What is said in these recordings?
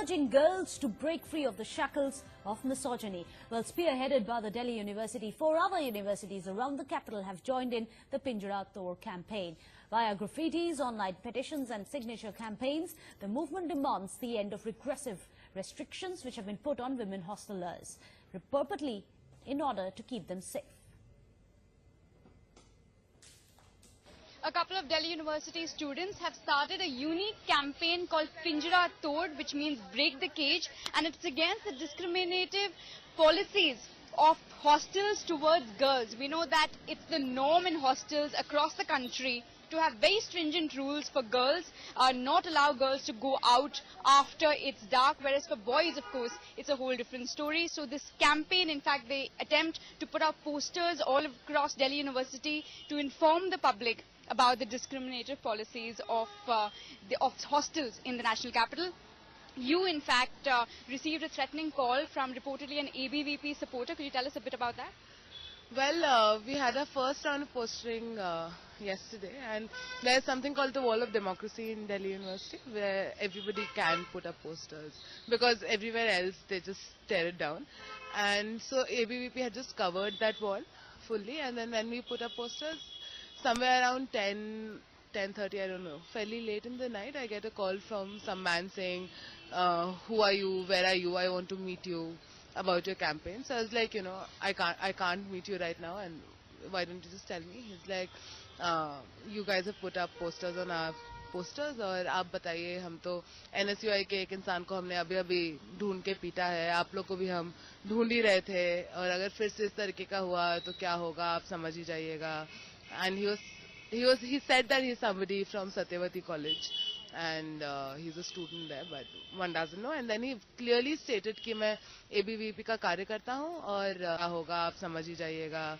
urging girls to break free of the shackles of misogyny. Well, spearheaded by the Delhi University, 4 other universities around the capital have joined in the Pinjara Tod campaign. Via graffitis, online petitions and signature campaigns, the movement demands the end of regressive restrictions which have been put on women hostelers, purportedly in order to keep them safe. A couple of Delhi University students have started a unique campaign called Pinjara Tod, which means break the cage, and it's against the discriminative policies of hostels towards girls. We know that it's the norm in hostels across the country to have very stringent rules for girls, not allow girls to go out after it's dark, whereas for boys, of course, it's a whole different story. So this campaign, in fact, they attempt to put up posters all across Delhi University to inform the public about the discriminative policies of hostels in the national capital. You, in fact, received a threatening call from reportedly an ABVP supporter. Could you tell us a bit about that? Well, we had our first round of postering yesterday, and there's something called the Wall of Democracy in Delhi University, where everybody can put up posters, because everywhere else they just tear it down. And so ABVP had just covered that wall fully, and then when we put up posters, somewhere around 10:30, I don't know, fairly late in the night, I get a call from some man saying, who are you, where are you, I want to meet you about your campaign. So I was like, I can't meet you right now, and why don't you just tell me? He's like, you guys have put up posters on our posters, और आप बताइए, हम तो NSUI के एक इंसान को हमने अभी ढूंढ के पीटा है, आप लोग को भी हम ढूंढ ही रहे थे, और अगर फिर से इस तरीके का हुआ तो क्या होगा, आप समझ ही जाइएगा. And he said that he's somebody from Satyavati College, and he's a student there, but one doesn't know. And then he clearly stated कि मैं ABVP का कार्यकर्ता हूँ, और क्या होगा आप समझ ही जाइएगा.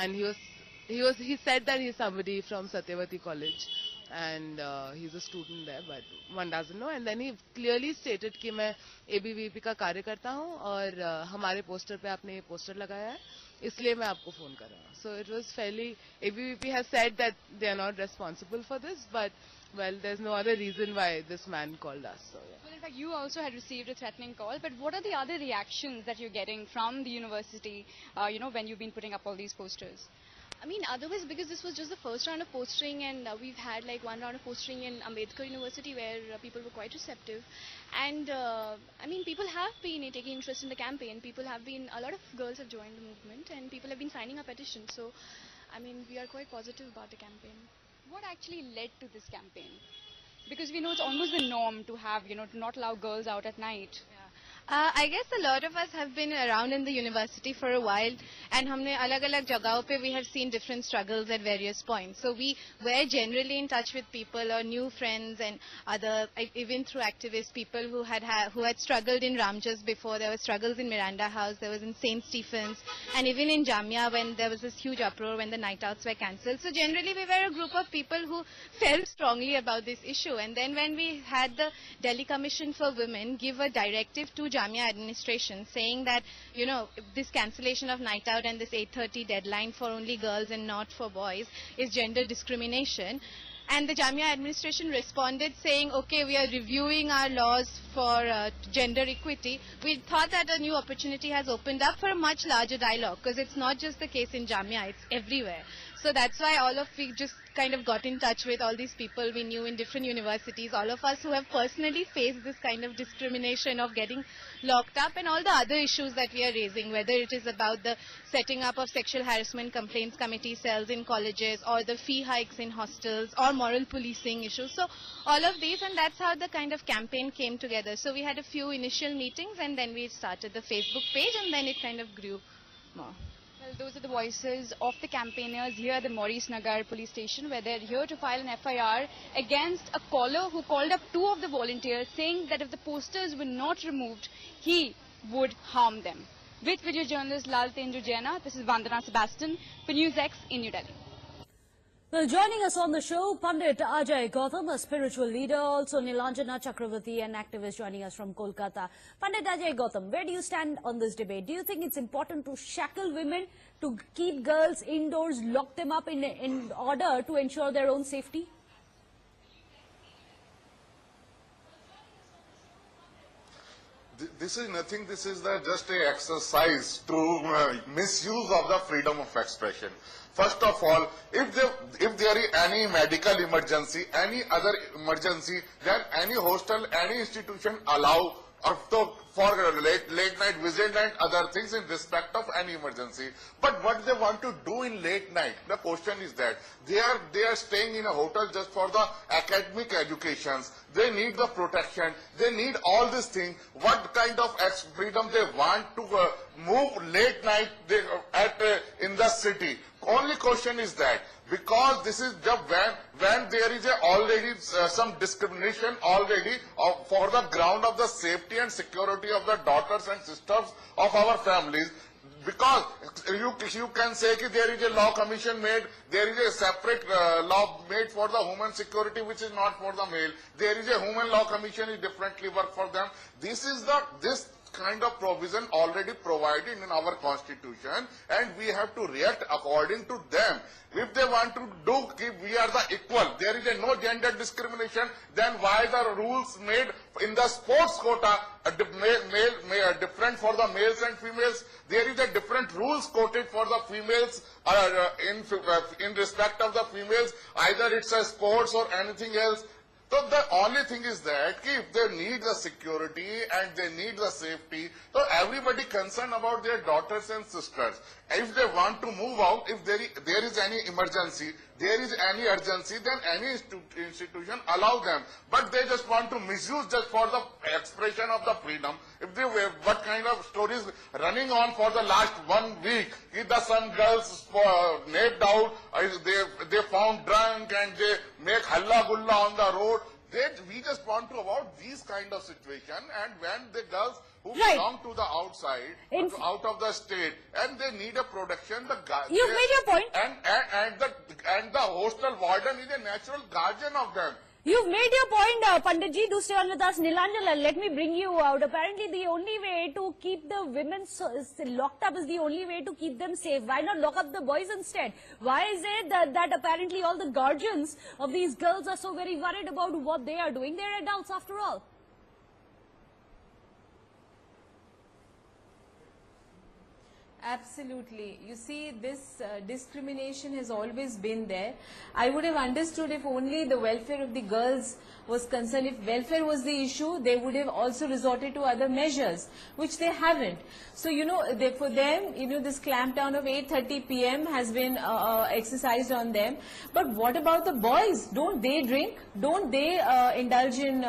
And he said that he's somebody from Satyavati College, and he's a student there, but one doesn't know. And then he clearly stated कि मैं ABVP का कार्यकर्ता हूँ, और हमारे पोस्टर पे आपने ये पोस्टर लगाया है, इसलिए मैं आपको फोन कर रहा हूँ. So it was fairly, ABVP has said that they are not responsible for this, but well, there's no other reason why this man called us. So yeah. Well, in fact, you also had received a threatening call, but what are the other reactions that you're getting from the university, when you've been putting up all these posters? I mean, otherwise, because this was just the first round of postering, and we've had like one round of postering in Ambedkar University where people were quite receptive. And I mean, people have been taking interest in the campaign. A lot of girls have joined the movement, and people have been signing a petition. So, I mean, we are quite positive about the campaign. What actually led to this campaign? Because we know it's almost the norm to have, to not allow girls out at night. I guess a lot of us have been around in the university for a while, and हमने अलग-अलग जगहों पे we have seen different struggles at various points. So we were generally in touch with people or new friends and other, even through activists, people who had struggled in Ramjas before. There were struggles in Miranda House, there was in St. Stephen's, and even in Jamia when there was this huge uproar when the night outs were cancelled. So generally we were a group of people who felt strongly about this issue. And then when we had the Delhi Commission for Women give a directive to Jamia administration saying that, this cancellation of night out and this 8:30 deadline for only girls and not for boys is gender discrimination. And the Jamia administration responded saying, okay, we are reviewing our laws for gender equity. We thought that a new opportunity has opened up for a much larger dialogue, because it's not just the case in Jamia, it's everywhere. So that's why we just kind of got in touch with all these people we knew in different universities, all of us who have personally faced this kind of discrimination of getting locked up, and all the other issues that we are raising, whether it is about the setting up of sexual harassment complaints committee cells in colleges, or the fee hikes in hostels, or moral policing issues. So all of these, and that's how the kind of campaign came together. So we had a few initial meetings, and then we started the Facebook page, and then it kind of grew more. Well, those are the voices of the campaigners here at the Maurice Nagar police station, where they're here to file an FIR against a caller who called up 2 of the volunteers, saying that if the posters were not removed, he would harm them. With video journalist Lal Tenju Jaina, this is Vandana Sebastian for News X in New Delhi. Well, joining us on the show, Pandit Ajay Gautam, a spiritual leader, also Nilanjana Chakravarti, an activist joining us from Kolkata. Pandit Ajay Gautam, where do you stand on this debate? Do you think it's important to shackle women, to keep girls indoors, lock them up in order to ensure their own safety? This is nothing. This is just a exercise to misuse of the freedom of expression. First of all, if there is any medical emergency, any other emergency, then any hostel, any institution allow for late night visit and other things in respect of any emergency. But what they want to do in late night, the question is that they are staying in a hotel just for the academic educations. They need the protection. They need all these things. What kind of freedom they want to move late night in the city? Only question is that because this is the when there is already some discrimination already for the ground of the safety and security of the daughters and sisters of our families. Because you can say that there is a law commission made, there is a separate law made for the women security which is not for the male. There is a women law commission is differently work for them. This kind of provision already provided in our constitution, and we have to react according to them. If they want to do, if we are the equal, there is no gender discrimination, then why the rules made in the sports quota different for the males and females? There is a different rules quoted for the females in respect of the females, either it's a sports or anything else. So the only thing is that if they need the security and they need the safety, so everybody concerned about their daughters and sisters. If they want to move out, if there is any emergency, there is any urgency, then any institution allow them. But they just want to misuse just for the expression of the freedom. If they were, what kind of stories running on for the last 1 week? If some girls napped out, they found drunk and they make halla gulla on the road. We just want to avoid these kind of situation, and when the girls who belong to the outside, out of the state, and they need a protection, you've made your point, and the hostel warden is a natural guardian of them. You've made your point, Panditji. Do stay on with us. Nilanjan, let me bring you out. Apparently, the only way to keep the women locked up is the only way to keep them safe. Why not lock up the boys instead? Why is it that apparently all the guardians of these girls are so very worried about what they are doing? They're adults after all. Absolutely. You see, this discrimination has always been there. I would have understood if only the welfare of the girls was concerned. If welfare was the issue, they would have also resorted to other measures, which they haven't. So, for them, this clampdown of 8:30 p.m. has been exercised on them. But what about the boys? Don't they drink? Don't they indulge in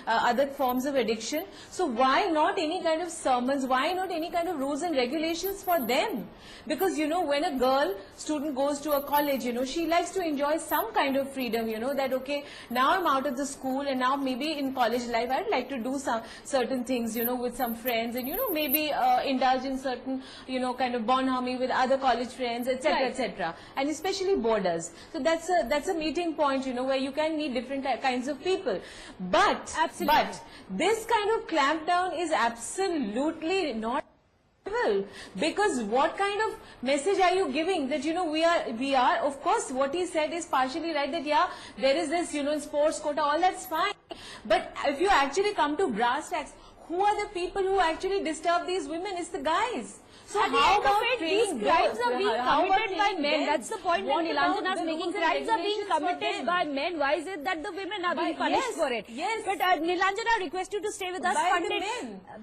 other forms of addiction? So why not any kind of sermons? Why not any kind of rules and regulations for them? Because, when a student goes to a college, she likes to enjoy some kind of freedom, that, okay, now I'm out of the school and now maybe in college life I'd like to do some certain things, with some friends and, maybe indulge in certain, kind of bonhomie with other college friends, etc., etc. And especially borders. So that's a meeting point, where you can meet different kinds of people. But this kind of clampdown is absolutely not. Because what kind of message are you giving that we are of course what he said is partially right, that there is this in sports quota, all that's fine, but if you actually come to brass tacks, who are the people who actually disturb these women? It's the guys. So at the end of it, these crimes are being committed by men. That's the point that Nilanjana is making. Crimes are being committed by men. Why is it that the women are being punished for it? Yes. But Nilanjana, I request you to stay with us.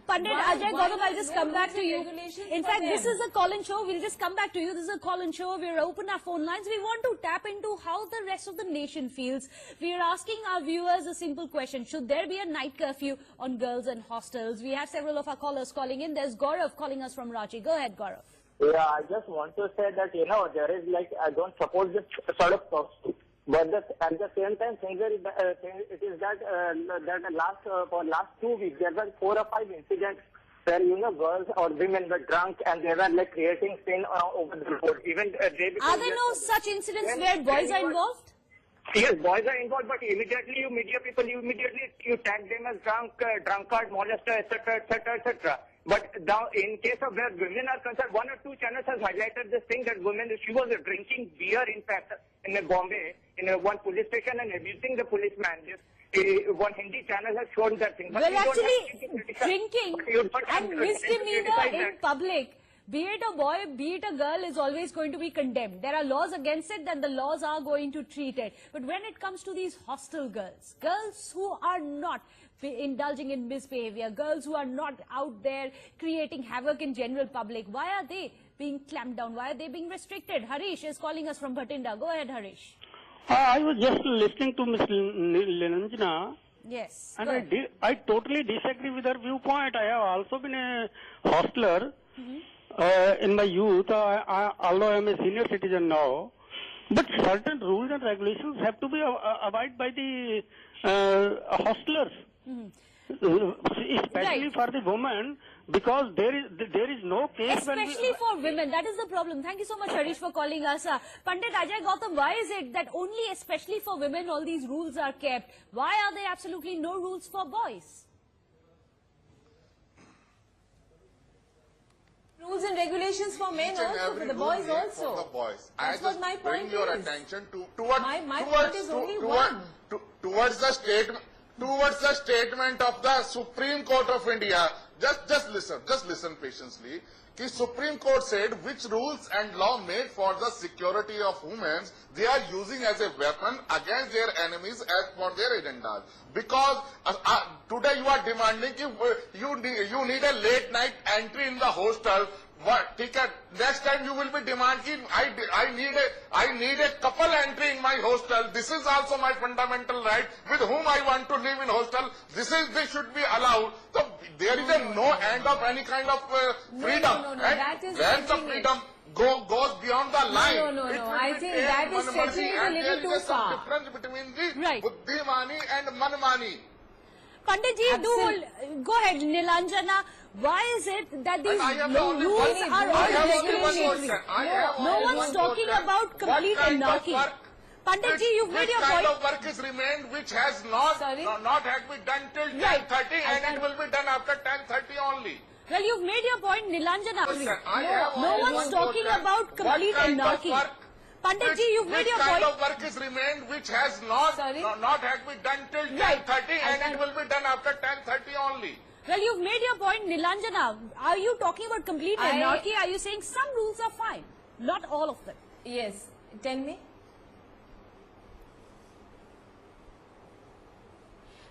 Pandit Ajay Gautam, I'll just come back to you. In fact, this is a call-in show. We'll just come back to you. This is a call-in show. We're open our phone lines. We want to tap into how the rest of the nation feels. We are asking our viewers a simple question. Should there be a night curfew on girls and hostels? We have several of our callers calling in. There's Gaurav calling us from Ranchi. Go ahead, Gaurav. Yeah, I just want to say that, there is I don't support this sort of talks, but at the same time, it is that for last 2 weeks, there were 4 or 5 incidents where, girls or women were drunk and they were creating sin over the road. Even are there no such incidents where boys are involved? Yes, boys are involved, but immediately you tag them as drunkard, molester, etc., etc., etc. But now, in case of where women are concerned, 1 or 2 channels has highlighted this thing that she was drinking beer, in fact, in Bombay, in one police station and abusing the policeman. One Hindi channel has shown that thing. But well, actually, bullying and misdemeanor in public, be it a boy, be it a girl, is always going to be condemned. There are laws against it, then the laws are going to treat it. But when it comes to these hostile girls, girls who are not indulging in misbehavior, girls who are not out there creating havoc in general public, why are they being clamped down? Why are they being restricted? Harish is calling us from Bhatinda. Go ahead, Harish. I was just listening to Ms. Nilanjana. Yes. And I totally disagree with her viewpoint. I have also been a hostler in my youth, although I am a senior citizen now. But certain rules and regulations have to be abided by the hostlers. Especially for the women, because there is no case. Especially for women, that is the problem. Thank you so much, Harish, for calling us. Pandit Ajay Gautam, why is it that only especially for women all these rules are kept? Why are there absolutely no rules for boys? Rules and regulations for men also, for the boys also. For the boys. That's what my point bring your is. attention towards My point is only one. Towards the statement of the Supreme Court of India. Just listen patiently. The Supreme Court said which rules and law made for the security of women they are using as a weapon against their enemies as for their agendas. Because today you are demanding you need a late night entry in the hostel. What ticket? Next time you will be demanding I need a couple entry in my hostel. This is also my fundamental right. With whom I want to live in hostel. This should be allowed. So there is no end of any kind of freedom. No, that is when the freedom goes beyond the line. No. I think that is stretching it a little too far. There is a difference between the Right. Buddhimani and Manmani. Panditji, go ahead, Nilanjana. Why is it that these rules are always regulatory? No one's talking about complete anarchy. Panditji, you've made your Which kind point. of work is remained which has not had been done till 10:30 and it will be done after 10:30 only. Well, you've made your point, Nilanjana. No only one's one talking question. about complete What kind of anarchy. work- Panditji, you've made your Which kind point. of work is remained which has not had been done till 10:30 and it will be done after 10:30 only. Well, you've made your point, Nilanjana. Are you talking about complete anarchy? Are you saying some rules are fine? Not all of them. Yes, tell me.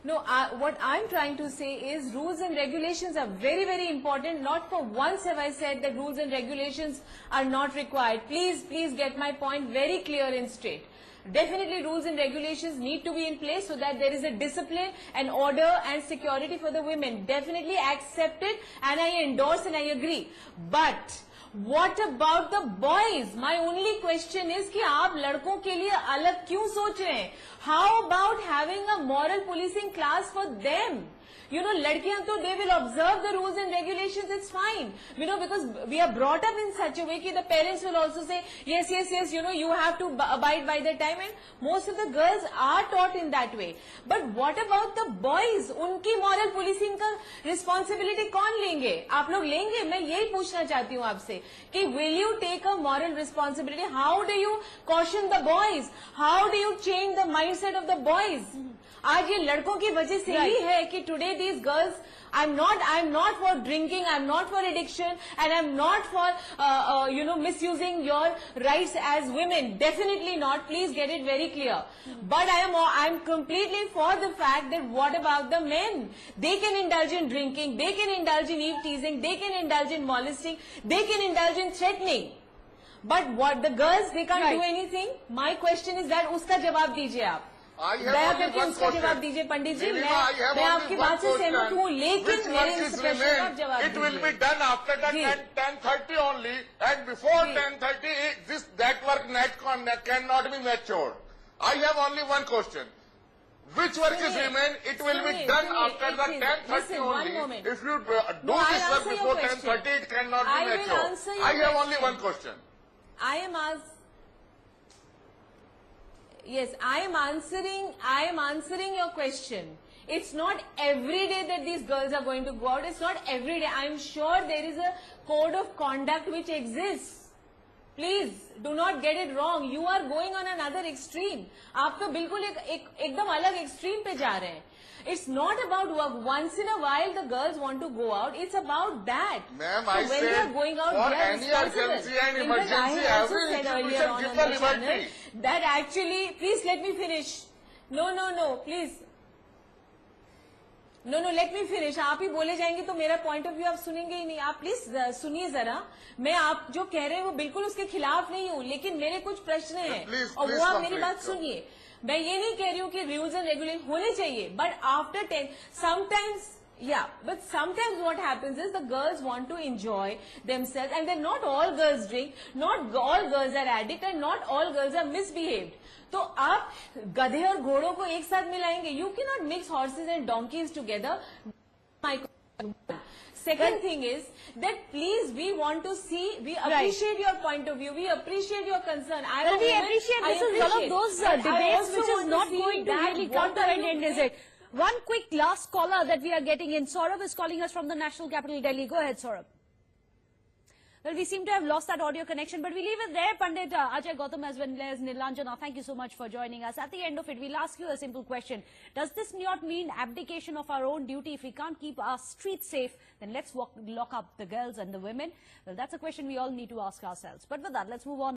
No, what I'm trying to say is rules and regulations are very, very important. Not for once have I said that rules and regulations are not required. Please get my point very clear and straight. Definitely rules and regulations need to be in place so that there is a discipline and order and security for the women. Definitely accept it and I endorse and I agree. But what about the boys? My only question is कि आप लड़कों के लिए अलग क्यों सोच रहे हैं? How about having a moral policing class for them? You know, ladkiyan to they will observe the rules and regulations, it's fine. You know, because we are brought up in such a way that the parents will also say, yes, you know, you have to abide by the time, and most of the girls are taught in that way. But what about the boys? उनकी moral policing का responsibility कौन लेंगे? आप लोग लेंगे? मैं यही पूछना चाहती हूँ आपसे कि will you take a moral responsibility? How do you caution the boys? How do you change the mindset of the boys? आज ये लड़कों की वजह से ही है कि today these girls, I'm not for drinking, I'm not for addiction, and I'm not for you know, misusing your rights as women. Definitely not. Please get it very clear. But I'm completely for the fact that what about the men? They can indulge in drinking, they can indulge in eve teasing, they can indulge in molesting, they can indulge in threatening. But what the girls, they can't do anything. My question is that उसका जवाब दीजिए आप. दया करके उसका जवाब दीजिए पंडित जी. मैं आपकी बात से सहमत हूँ, लेकिन मेरे इस प्रश्न का जवाब It will be done after the 10:30 only, and before 10:30 that work cannot be matured. I have only one question. Which work is remain? It will be done after the 10:30 only. If you do this work before 10:30, it cannot be matured. I have only one question. I am answering your question. It's not every day that these girls are going to go out. It's not every day. I'm sure there is a code of conduct which exists. Please do not get it wrong. You are going on another extreme. आप तो बिल्कुल एकदम अलग extreme पे जा रहे हैं. It's not about work. Once in a while, the girls want to go out. It's about that. Ma'am, so I when said they are going out, for they are any responsible. urgency and In fact, emergency, I also every said earlier institution on give the the channel liberty. that actually, please let me finish. No, please. No, let me finish. आप ही बोले जाएंगे तो मेरा point of view आप सुनेंगे ही नहीं. आप please सुनिए जरा. मैं आप जो कह रहे हैं वो बिल्कुल उसके खिलाफ नहीं हूँ, लेकिन मेरे कुछ प्रश्न हैं और वो आप मेरी बात सुनिए. मैं ये नहीं कह रही हूँ कि रूल्स एंड रेगुलेशन होने चाहिए, but after 10 sometimes but sometimes what happens is the girls want to enjoy themselves, and then not all girls drink, not all girls are addict, and not all girls are misbehaved. तो आप गधे और घोड़ों को एक साथ मिलाएंगे. You cannot mix horses and donkeys together. Second thing is that please we want to see, we appreciate your point of view, we appreciate your concern. We appreciate this is one of those debates which is not going to really come to an end, is it? One quick last caller that we are getting in. Saurabh is calling us from the national capital, Delhi. Go ahead, Saurabh. Well, we seem to have lost that audio connection, but we leave it there. Pandit Ajay Gautam as well as Nilanjana, thank you so much for joining us. At the end of it, we'll ask you a simple question. Does this not mean abdication of our own duty? If we can't keep our streets safe, then let's lock up the girls and the women. Well, that's a question we all need to ask ourselves. But with that, let's move on.